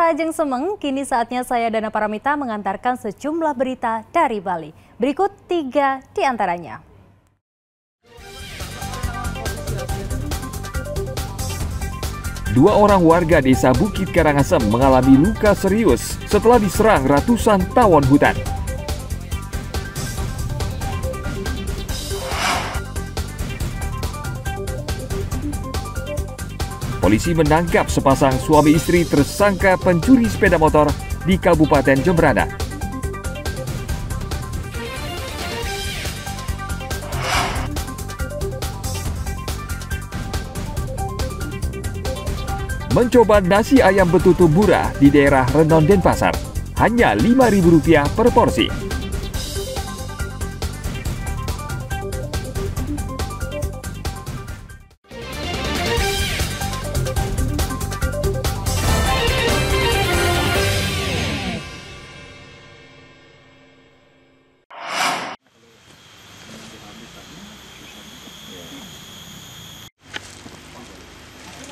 Ajeng Semeng, kini saatnya saya Dana Paramita mengantarkan sejumlah berita dari Bali. Berikut 3 di antaranya. Dua orang warga desa Bukit Karangasem mengalami luka serius setelah diserang ratusan tawon hutan. Polisi menangkap sepasang suami istri tersangka pencuri sepeda motor di Kabupaten Jemberana. Mencoba nasi ayam betutu murah di daerah Renon Denpasar, hanya Rp5.000 per porsi.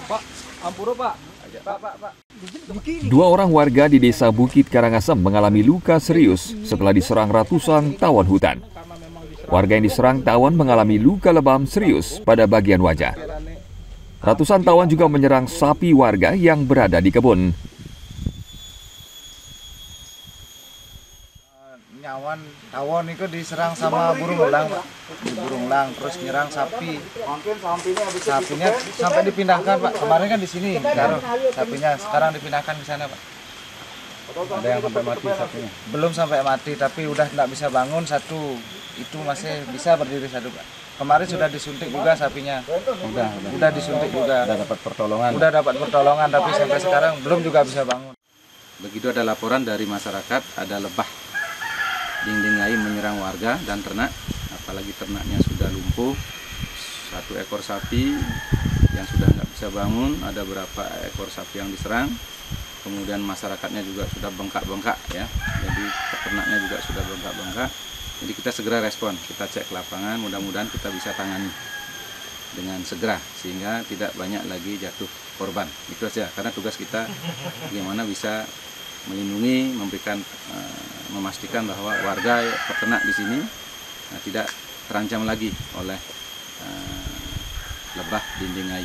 Pak, ampura Pak. Pak. Dua orang warga di desa Bukit Karangasem mengalami luka serius setelah diserang ratusan tawon hutan. Warga yang diserang tawon mengalami luka lebam serius pada bagian wajah. Ratusan tawon juga menyerang sapi warga yang berada di kebun. Nyawan tawon itu diserang sama burung elang, Pak. Burung elang terus nyerang sapi. Sapinya sampai dipindahkan, Pak. Kemarin kan di sini, taruh sapinya. Sekarang dipindahkan ke sana, Pak. Ada yang sampai mati sapinya? Belum sampai mati, tapi udah tidak bisa bangun satu. Itu masih bisa berdiri satu, Pak. Kemarin sudah disuntik juga sapinya. Udah disuntik juga. Udah dapat pertolongan. Udah dapat pertolongan, tapi sampai sekarang belum juga bisa bangun. Begitu ada laporan dari masyarakat, ada lebah dindingai menyerang warga dan ternak, apalagi ternaknya sudah lumpuh, 1 ekor sapi yang sudah nggak bisa bangun, ada berapa ekor sapi yang diserang, kemudian masyarakatnya juga sudah bengkak-bengkak ya, jadi peternaknya juga sudah bengkak-bengkak, jadi kita segera respon, kita cek ke lapangan, mudah-mudahan kita bisa tangani dengan segera sehingga tidak banyak lagi jatuh korban, itu saja, karena tugas kita bagaimana bisa melindungi, memberikan, memastikan bahwa warga peternak di sini tidak terancam lagi oleh lebah dindingai.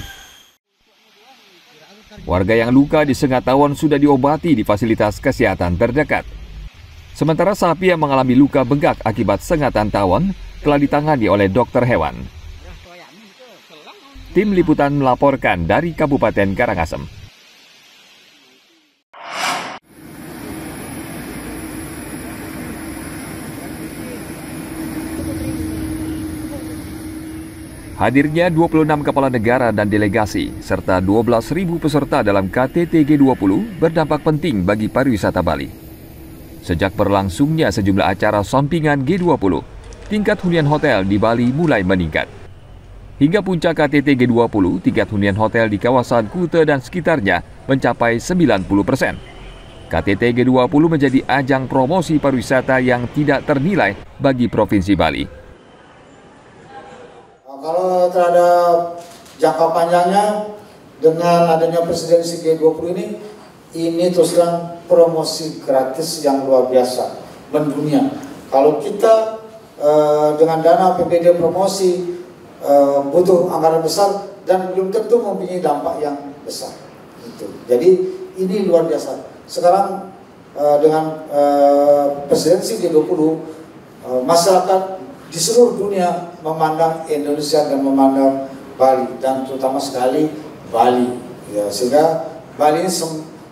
Warga yang luka disengat tawon sudah diobati di fasilitas kesehatan terdekat. Sementara sapi yang mengalami luka bengkak akibat sengatan tawon telah ditangani oleh dokter hewan. Tim liputan melaporkan dari Kabupaten Karangasem. Hadirnya 26 kepala negara dan delegasi, serta 12.000 peserta dalam KTT G20 berdampak penting bagi pariwisata Bali. Sejak berlangsungnya sejumlah acara sampingan G20, tingkat hunian hotel di Bali mulai meningkat. Hingga puncak KTT G20, tingkat hunian hotel di kawasan Kuta dan sekitarnya mencapai 90%. KTT G20 menjadi ajang promosi pariwisata yang tidak ternilai bagi Provinsi Bali. Kalau terhadap jangka panjangnya dengan adanya presidensi G20 ini terus terang promosi gratis yang luar biasa mendunia. Kalau kita dengan dana APBD promosi butuh anggaran besar dan belum tentu mempunyai dampak yang besar. Gitu. Jadi ini luar biasa. Sekarang dengan presidensi G20 masyarakat di seluruh dunia memandang Indonesia dan memandang Bali dan terutama sekali Bali, ya, sehingga Bali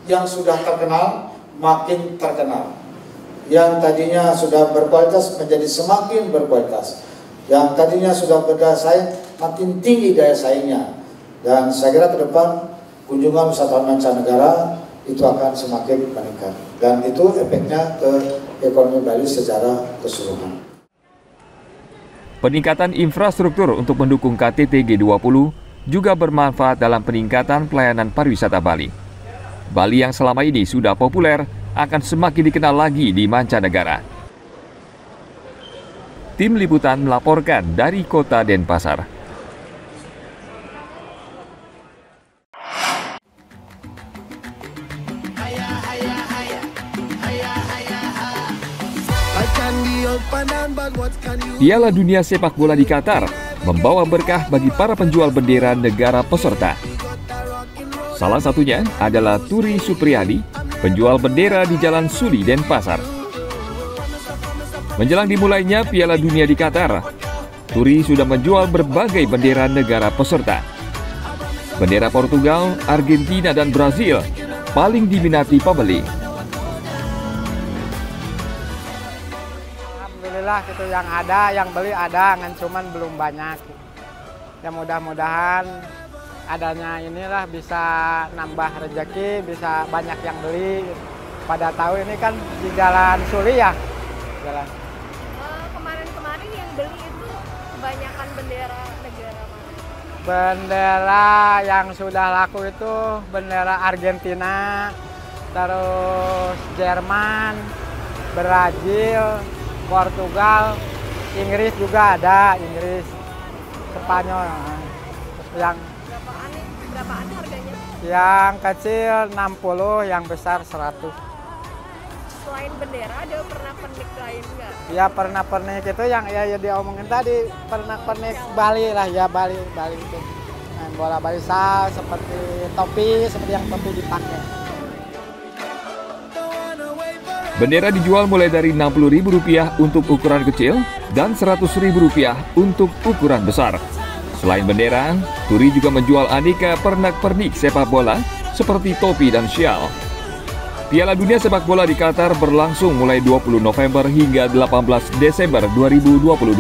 yang sudah terkenal makin terkenal, yang tadinya sudah berkualitas menjadi semakin berkualitas, yang tadinya sudah berdaya saing makin tinggi daya saingnya, dan saya kira ke depan kunjungan wisatawan mancanegara itu akan semakin meningkat dan itu efeknya ke ekonomi Bali secara keseluruhan. Peningkatan infrastruktur untuk mendukung KTT G20 juga bermanfaat dalam peningkatan pelayanan pariwisata Bali. Bali yang selama ini sudah populer akan semakin dikenal lagi di mancanegara. Tim liputan melaporkan dari Kota Denpasar. Piala Dunia Sepak Bola di Qatar membawa berkah bagi para penjual bendera negara peserta. Salah satunya adalah Turi Supriyadi, penjual bendera di Jalan Suli, Denpasar. Menjelang dimulainya Piala Dunia di Qatar, Turi sudah menjual berbagai bendera negara peserta. Bendera Portugal, Argentina, dan Brazil paling diminati pembeli. Alhamdulillah itu yang ada, yang beli ada, cuman belum banyak. Ya mudah-mudahan adanya inilah bisa nambah rezeki, bisa banyak yang beli. Pada tahun ini kan di Jalan Suli ya. Kemarin-kemarin yang beli itu kebanyakan bendera negara mana? Bendera yang sudah laku itu bendera Argentina, terus Jerman, Brazil, Portugal, Inggris juga ada, Inggris, Spanyol. Yang Berapaan harganya? Yang kecil 60, yang besar 100. Selain bendera ada pernak-pernik lain nggak? Ya pernak-pernik itu yang ya diomongin tadi, pernak-pernik Bali lah ya, Bali itu. Main bola Bali seperti topi, seperti yang topi dipakai. Bendera dijual mulai dari Rp60.000 untuk ukuran kecil dan Rp100.000 untuk ukuran besar. Selain bendera, Turi juga menjual aneka pernak-pernik sepak bola seperti topi dan syal. Piala Dunia Sepak Bola di Qatar berlangsung mulai 20 November hingga 18 Desember 2022.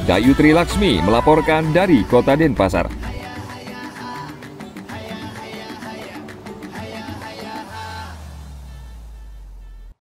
Dayu Trilaksmi melaporkan dari Kota Denpasar.